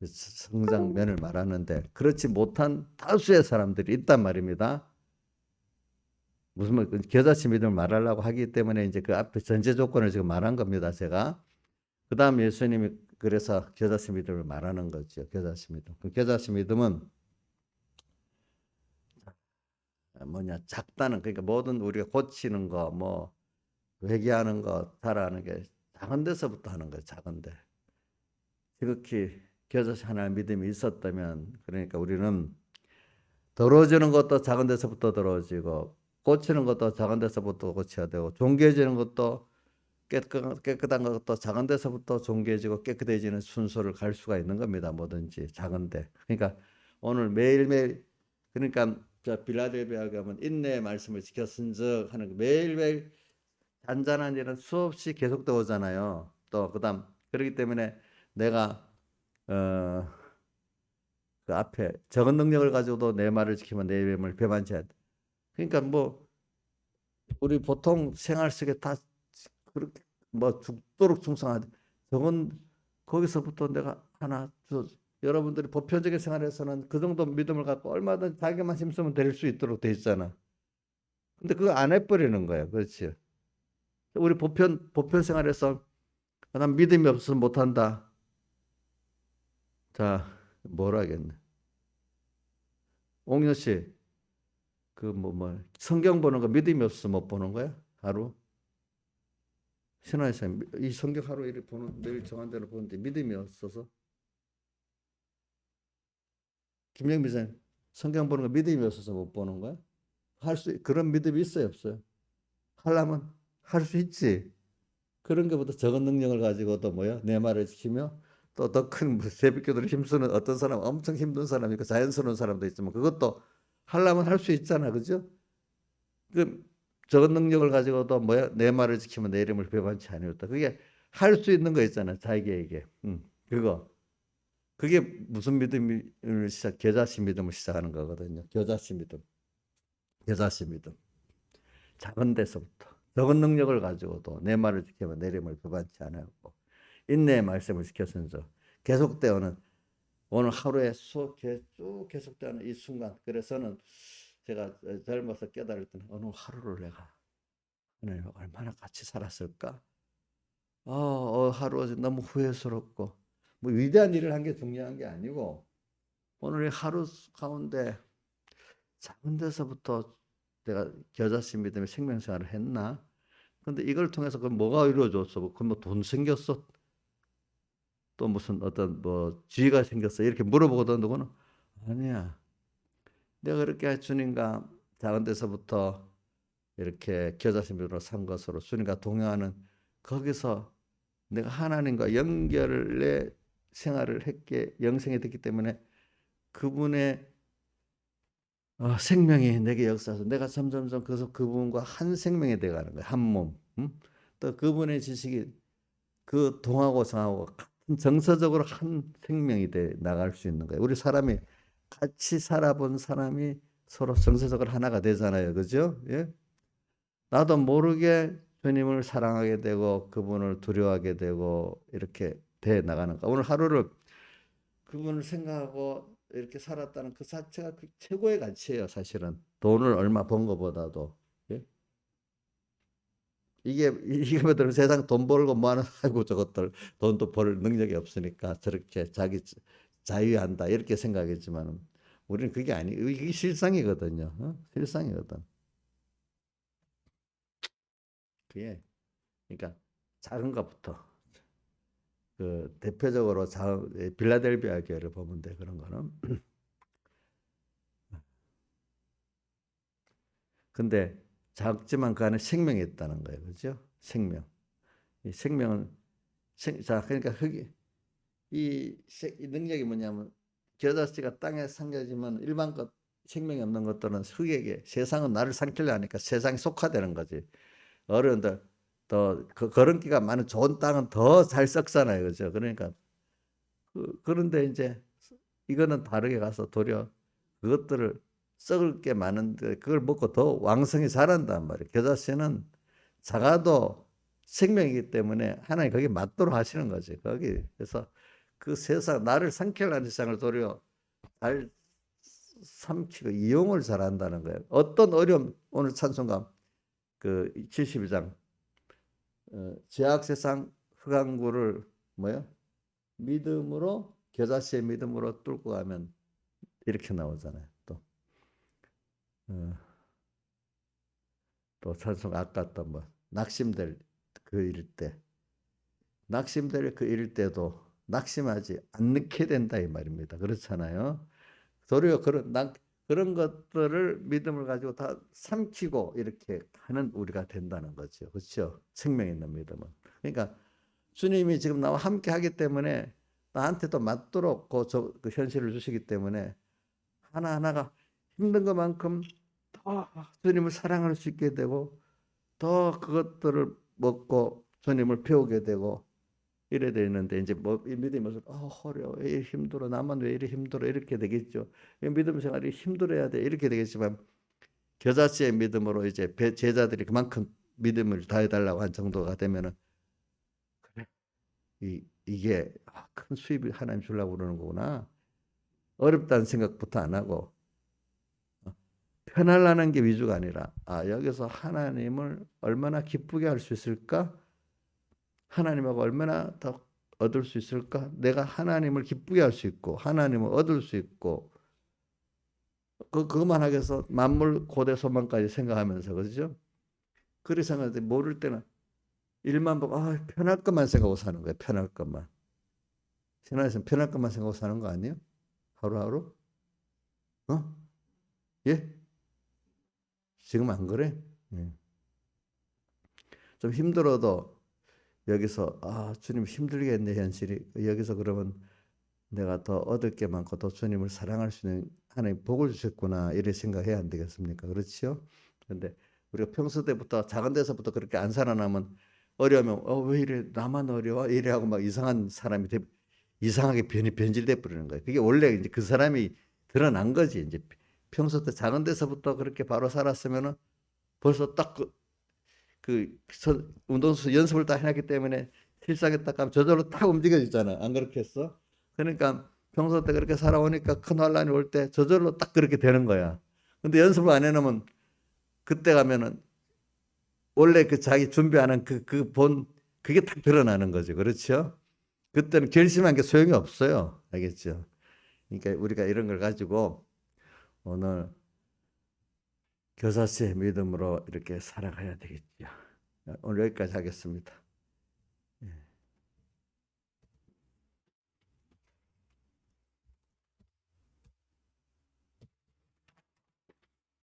성장면을 말하는데 그렇지 못한 다수의 사람들이 있단 말입니다. 무슨 말 겨자씨 믿음을 말하려고 하기 때문에 이제 그 앞에 전제 조건을 지금 말한 겁니다. 제가 그 다음 예수님이 그래서 겨자씨 믿음을 말하는 거죠. 겨자씨 믿음. 그 겨자씨 믿음은 뭐냐 작다는 그러니까 모든 우리가 고치는 거 뭐 회개하는 거 잘하는 게 작은 데서부터 하는 거예요. 작은데 지극히 겨자씨 하나의 믿음이 있었다면 그러니까 우리는 더러워지는 것도 작은 데서부터 더러워지고 고치는 것도 작은 데서부터 고쳐야 되고 존귀해지는 것도 깨끗한 것도 작은 데서부터 존귀해지고 깨끗해지는 순서를 갈 수가 있는 겁니다. 뭐든지 작은데 그러니까 오늘 매일매일 그러니까 빌라델비아 가면 인내의 말씀을 지켰은즉 하는 매일매일 잔잔한 일은 수없이 계속되어 오잖아요. 또 그다음 그렇기 때문에 내가 그 앞에 적은 능력을 가지고도 내 말을 지키면 내 이름을 배반치 않다. 그러니까 뭐 우리 보통 생활 속에 다 그렇게 뭐 죽도록 충성하되 적은 거기서부터 내가 하나 여러분들이 보편적인 생활에서는 그 정도 믿음을 갖고 얼마든 자기만 힘쓰면 될 수 있도록 돼 있잖아. 근데 그거 안 해버리는 거야. 그렇지. 우리 보편 생활에서 난 믿음이 없어서 못한다. 자, 뭘 하겠네. 옥녀 씨, 그 성경 보는 거 믿음이 없어서 못 보는 거야? 하루? 신화에서 이 성경 하루 이렇게 보는 매일 정한 대로 보는데 믿음이 없어서 김영미선 성경 보는 거 믿음이 없어서 못 보는 거야? 그런 믿음이 있어요, 없어요? 하려면 할 수 있지. 그런 것보다 적은 능력을 가지고도 내 말을 지키며 또 더 큰 새벽기도를 힘쓰는 어떤 사람 엄청 힘든 사람이 있고 자연스러운 사람도 있지만 그것도 하려면 할 수 있잖아, 그죠? 그 적은 능력을 가지고도 내 말을 지키면 내 이름을 배반치 아니었다. 그게 할 수 있는 거 있잖아, 자기에게. 그게 무슨 믿음을 겨자씨 믿음을 시작하는 거거든요. 겨자씨 믿음. 겨자씨 믿음. 작은 데서부터. 적은 능력을 가지고도 내 말을 지키면 내림을 교반치 않았고 인내의 말씀을 지켰으면서 계속되어오는 오늘 하루에 쭉 계속되는 이 순간. 그래서는 제가 젊어서 깨달을 때는 오늘 하루를 내가 하나님 얼마나 같이 살았을까? 하루 너무 후회스럽고 뭐 위대한 일을 한 게 중요한 게 아니고 오늘 하루 가운데 작은 데서부터 내가 겨자씨 믿음의 생명생활을 했나? 근데 이걸 통해서 그 뭐가 이루어졌어? 그 뭐 돈 생겼어? 또 무슨 어떤 뭐 지위가 생겼어? 이렇게 물어보거든. 누구는 아니야. 내가 그렇게 주님과 작은 데서부터 이렇게 겨자씨 믿음으로 산 것으로 주님과 동행하는 거기서 내가 하나님과 연결의 생활을 했기에 영생이 됐기 때문에 그분의 생명이 내게 역사해서 내가 점점점 그분과 한 생명이 되어가는 거예요. 한 몸. 또 그분의 지식이 그 동하고 성하고 같은 정서적으로 한 생명이 돼 나갈 수 있는 거예요. 우리 사람이 같이 살아본 사람이 서로 정서적으로 하나가 되잖아요. 그죠? 예? 나도 모르게 주님을 사랑하게 되고 그분을 두려워하게 되고 이렇게 돼 나가는 거. 오늘 하루를 그분을 생각하고 이렇게 살았다는 그 자체가 그 최고의 가치예요. 사실은 돈을 얼마 번 것보다도. 예? 이게들은 세상 돈 벌고 뭐하는 아이고 저것들 돈도 벌 능력이 없으니까 저렇게 자기 자유한다 이렇게 생각했지만 우리는 그게 아니. 이게 실상이거든요. 실상이거든. 그게 그러니까 작은 것부터 그 대표적으로 빌라델비아 교회를 보면 돼. 그런 거는. 근데 작지만 그 안에 생명이 있다는 거예요. 그죠? 생명. 이 생명은 자 그러니까 이 능력이 뭐냐면 겨자씨가 땅에 삼겨지면 일반 것 생명이 없는 것들은 흙에게 세상은 나를 삼키려 하니까 세상에 속화되는 거지. 어른들 더 그 거름기가 많은 좋은 땅은 더 잘 썩잖아요. 그죠? 그러니까 그런데 이제 이거는 다르게 가서 도리어 그것들을 썩을 게 많은데 그걸 먹고 더 왕성히 자란단 말이에요. 겨자씨는 작아도 생명이기 때문에 하나님 거기 맞도록 하시는 거지. 거기 그래서 그 세상 나를 삼키려는 세상을 도리어 잘 삼키고 이용을 잘한다는 거예요. 어떤 어려움 오늘 찬송가 그 72장 죄악 세상 흑암구를 뭐야? 믿음으로 겨자씨의 믿음으로 뚫고 가면 이렇게 나오잖아요. 또 찬송 아까 또 뭐 낙심될 그 이럴 때 낙심될 그 이럴 때도 낙심하지 않게 된다 이 말입니다. 그렇잖아요. 도리어 그런 것들을 믿음을 가지고 다 삼키고 이렇게 하는 우리가 된다는 거죠. 그렇죠? 생명 있는 믿음은. 그러니까 주님이 지금 나와 함께 하기 때문에 나한테도 맞도록 그 현실을 주시기 때문에 하나하나가 힘든 것만큼 더 주님을 사랑할 수 있게 되고 더 그것들을 먹고 주님을 배우게 되고 이래 되는데 이제 뭐 믿으면서 어려워 왜 이렇게 힘들어 나만 왜 이렇게 힘들어 이렇게 되겠죠. 믿음 생활이 힘들어야 돼 이렇게 되겠지만 겨자씨의 믿음으로 이제 제자들이 그만큼 믿음을 다해달라고 한 정도가 되면은 그래 이게 큰 수입을 하나님 주려고 그러는 거구나. 어렵다는 생각부터 안 하고 편하려는 게 위주가 아니라 여기서 하나님을 얼마나 기쁘게 할 수 있을까? 하나님하고 얼마나 더 얻을 수 있을까? 내가 하나님을 기쁘게 할 수 있고 하나님을 얻을 수 있고 그것만 하겠어. 만물 고대 소망까지 생각하면서 그렇죠? 그렇게 생각하는데 모를 때는 일만 보고 편할 것만 생각하고 사는 거예요. 편할 것만. 신앙에서는 편할 것만 생각하고 사는 거 아니에요? 하루하루? 예? 지금 안 그래? 예. 좀 힘들어도 여기서 주님 힘들겠네 현실이. 여기서 그러면 내가 더 얻을 게 많고 더 주님을 사랑할 수 있는 하나님 복을 주셨구나 이렇게 생각해야 안 되겠습니까? 그렇죠? 그런데 우리가 평소 때부터 작은 데서부터 그렇게 안 살아나면 어려우면 왜 이래 나만 어려워 이래 하고 막 이상한 사람이 이상하게 변질돼 버리는 거예요. 그게 원래 이제 그 사람이 드러난 거지. 이제 평소 때 작은 데서부터 그렇게 바로 살았으면은 벌써 딱 운동선수 연습을 딱 해놨기 때문에 실상에 딱 가면 저절로 딱 움직여지잖아. 안 그렇게 했어? 그러니까 평소 때 그렇게 살아오니까 큰 환란이 올 때 저절로 딱 그렇게 되는 거야. 근데 연습을 안 해놓으면 그때 가면은 원래 그 자기 준비하는 그게 딱 드러나는 거죠. 그렇죠? 그때는 결심한 게 소용이 없어요. 알겠죠? 그러니까 우리가 이런 걸 가지고 오늘 교사의 믿음으로 이렇게 살아가야 되겠죠. 오늘 여기까지 하겠습니다.